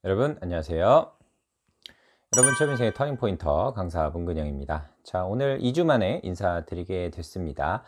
여러분 안녕하세요. 여러분 처음 인생의 터닝포인터 강사 문근영입니다. 자, 오늘 2주 만에 인사드리게 됐습니다.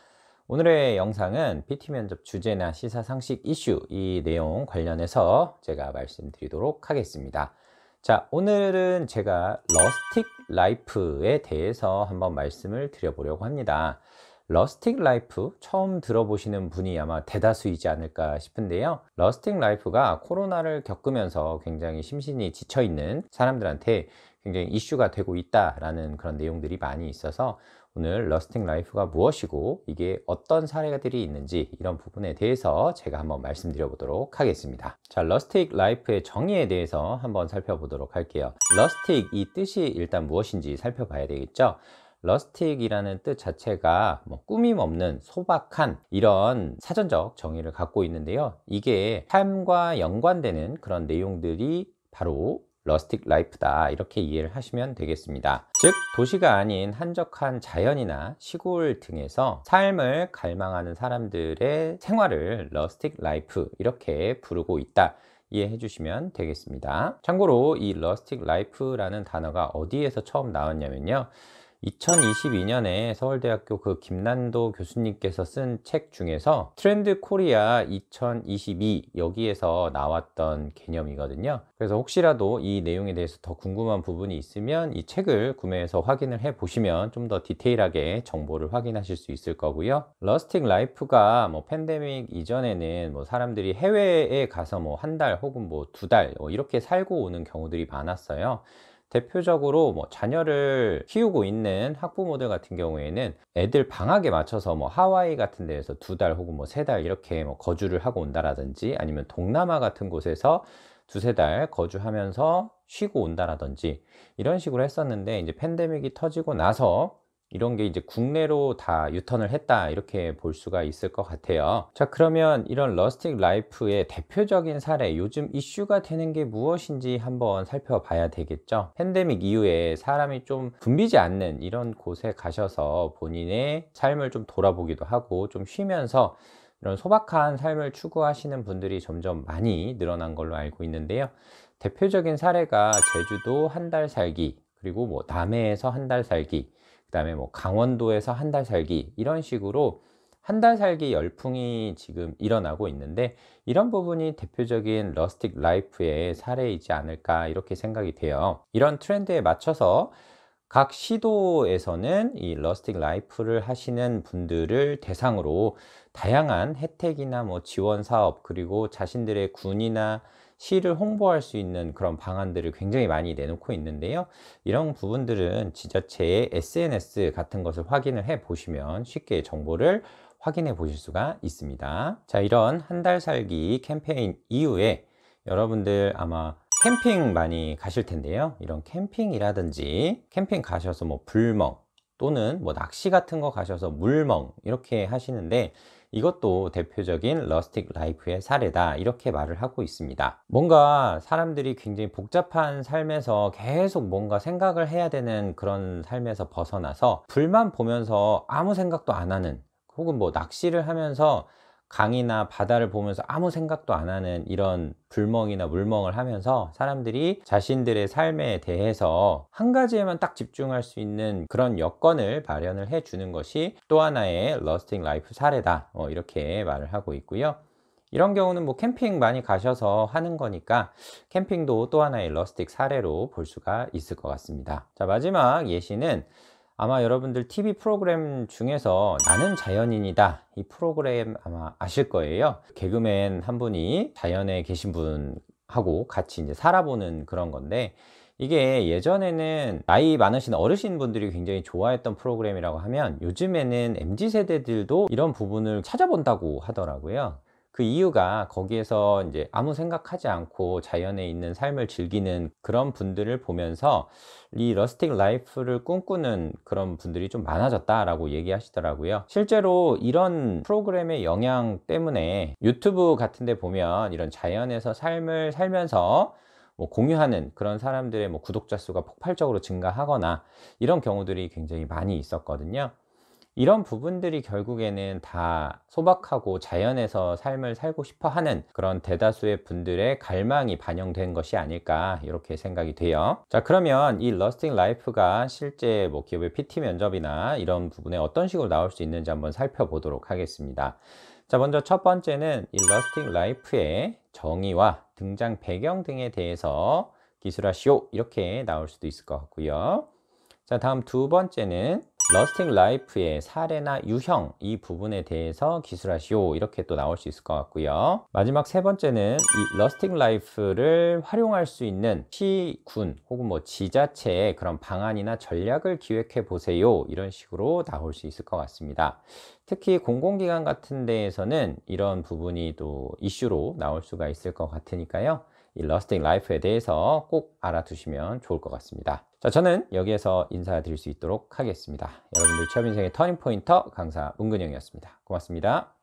오늘의 영상은 PT 면접 주제나 시사상식 이슈 이 내용 관련해서 제가 말씀드리도록 하겠습니다. 자, 오늘은 제가 러스틱 라이프에 대해서 한번 말씀을 드려보려고 합니다. 러스틱 라이프 처음 들어보시는 분이 아마 대다수이지 않을까 싶은데요. 러스틱 라이프가 코로나를 겪으면서 굉장히 심신이 지쳐 있는 사람들한테 굉장히 이슈가 되고 있다라는 그런 내용들이 많이 있어서 오늘 러스틱 라이프가 무엇이고 이게 어떤 사례들이 있는지 이런 부분에 대해서 제가 한번 말씀드려 보도록 하겠습니다. 자, 러스틱 라이프의 정의에 대해서 한번 살펴보도록 할게요. 러스틱 이 뜻이 일단 무엇인지 살펴봐야 되겠죠. 러스틱이라는 뜻 자체가 꾸밈 없는 소박한 이런 사전적 정의를 갖고 있는데요. 이게 삶과 연관되는 그런 내용들이 바로 러스틱 라이프다 이렇게 이해를 하시면 되겠습니다. 즉 도시가 아닌 한적한 자연이나 시골 등에서 삶을 갈망하는 사람들의 생활을 러스틱 라이프 이렇게 부르고 있다 이해해 주시면 되겠습니다. 참고로 이 러스틱 라이프라는 단어가 어디에서 처음 나왔냐면요, 2022년에 서울대학교 그 김난도 교수님께서 쓴 책 중에서 트렌드 코리아 2022 여기에서 나왔던 개념이거든요. 그래서 혹시라도 이 내용에 대해서 더 궁금한 부분이 있으면 이 책을 구매해서 확인을 해 보시면 좀 더 디테일하게 정보를 확인하실 수 있을 거고요. 러스틱 라이프가 팬데믹 이전에는 사람들이 해외에 가서 한 달 혹은 두 달 이렇게 살고 오는 경우들이 많았어요. 대표적으로 자녀를 키우고 있는 학부모들 같은 경우에는 애들 방학에 맞춰서 하와이 같은 데에서 두 달 혹은 세 달 이렇게 거주를 하고 온다라든지, 아니면 동남아 같은 곳에서 두세 달 거주하면서 쉬고 온다라든지 이런 식으로 했었는데, 이제 팬데믹이 터지고 나서 이런 게 이제 국내로 다 유턴을 했다 이렇게 볼 수가 있을 것 같아요. 자, 그러면 이런 러스틱 라이프의 대표적인 사례, 요즘 이슈가 되는 게 무엇인지 한번 살펴봐야 되겠죠. 팬데믹 이후에 사람이 좀 붐비지 않는 이런 곳에 가셔서 본인의 삶을 좀 돌아보기도 하고 좀 쉬면서 이런 소박한 삶을 추구하시는 분들이 점점 많이 늘어난 걸로 알고 있는데요. 대표적인 사례가 제주도 한 달 살기, 그리고 남해에서 한 달 살기, 그다음에 강원도에서 한 달 살기, 이런 식으로 한 달 살기 열풍이 지금 일어나고 있는데, 이런 부분이 대표적인 러스틱 라이프의 사례이지 않을까 이렇게 생각이 돼요. 이런 트렌드에 맞춰서 각 시도에서는 이 러스틱 라이프를 하시는 분들을 대상으로 다양한 혜택이나 지원 사업, 그리고 자신들의 군이나 시를 홍보할 수 있는 그런 방안들을 굉장히 많이 내놓고 있는데요. 이런 부분들은 지자체의 SNS 같은 것을 확인을 해 보시면 쉽게 정보를 확인해 보실 수가 있습니다. 자, 이런 한 달 살기 캠페인 이후에 여러분들 아마 캠핑 많이 가실 텐데요. 이런 캠핑이라든지 캠핑 가셔서 불멍 또는 낚시 같은 거 가셔서 물멍 이렇게 하시는데, 이것도 대표적인 러스틱 라이프의 사례다 이렇게 말을 하고 있습니다. 뭔가 사람들이 굉장히 복잡한 삶에서 계속 뭔가 생각을 해야 되는 그런 삶에서 벗어나서 불만 보면서 아무 생각도 안 하는, 혹은 낚시를 하면서 강이나 바다를 보면서 아무 생각도 안 하는 이런 불멍이나 물멍을 하면서 사람들이 자신들의 삶에 대해서 한 가지에만 딱 집중할 수 있는 그런 여건을 마련을 해 주는 것이 또 하나의 러스틱 라이프 사례다 이렇게 말을 하고 있고요. 이런 경우는 캠핑 많이 가셔서 하는 거니까 캠핑도 또 하나의 러스틱 사례로 볼 수가 있을 것 같습니다. 자, 마지막 예시는 아마 여러분들 TV 프로그램 중에서 나는 자연인이다 이 프로그램 아마 아실 거예요. 개그맨 한 분이 자연에 계신 분하고 같이 이제 살아보는 그런 건데, 이게 예전에는 나이 많으신 어르신 분들이 굉장히 좋아했던 프로그램이라고 하면, 요즘에는 MZ 세대들도 이런 부분을 찾아본다고 하더라고요. 그 이유가 거기에서 이제 아무 생각하지 않고 자연에 있는 삶을 즐기는 그런 분들을 보면서 이 러스틱 라이프를 꿈꾸는 그런 분들이 좀 많아졌다라고 얘기하시더라고요. 실제로 이런 프로그램의 영향 때문에 유튜브 같은 데 보면 이런 자연에서 삶을 살면서 공유하는 그런 사람들의 구독자 수가 폭발적으로 증가하거나 이런 경우들이 굉장히 많이 있었거든요. 이런 부분들이 결국에는 다 소박하고 자연에서 삶을 살고 싶어 하는 그런 대다수의 분들의 갈망이 반영된 것이 아닐까 이렇게 생각이 돼요. 자, 그러면 이 러스팅 라이프가 실제 뭐 기업의 PT 면접이나 이런 부분에 어떤 식으로 나올 수 있는지 한번 살펴보도록 하겠습니다. 자, 먼저 첫 번째는 이 러스팅 라이프의 정의와 등장 배경 등에 대해서 기술하시오 이렇게 나올 수도 있을 것 같고요. 자, 다음 두 번째는 러스팅 라이프의 사례나 유형 이 부분에 대해서 기술하시오 이렇게 또 나올 수 있을 것 같고요. 마지막 세 번째는 이 러스팅 라이프를 활용할 수 있는 시군 혹은 뭐 지자체의 그런 방안이나 전략을 기획해 보세요 이런 식으로 나올 수 있을 것 같습니다. 특히 공공기관 같은 데에서는 이런 부분이 또 이슈로 나올 수가 있을 것 같으니까요. 이 러스팅 라이프에 대해서 꼭 알아두시면 좋을 것 같습니다. 자, 저는 여기에서 인사드릴 수 있도록 하겠습니다. 여러분들 취업 인생의 터닝 포인터 강사 문근영이었습니다. 고맙습니다.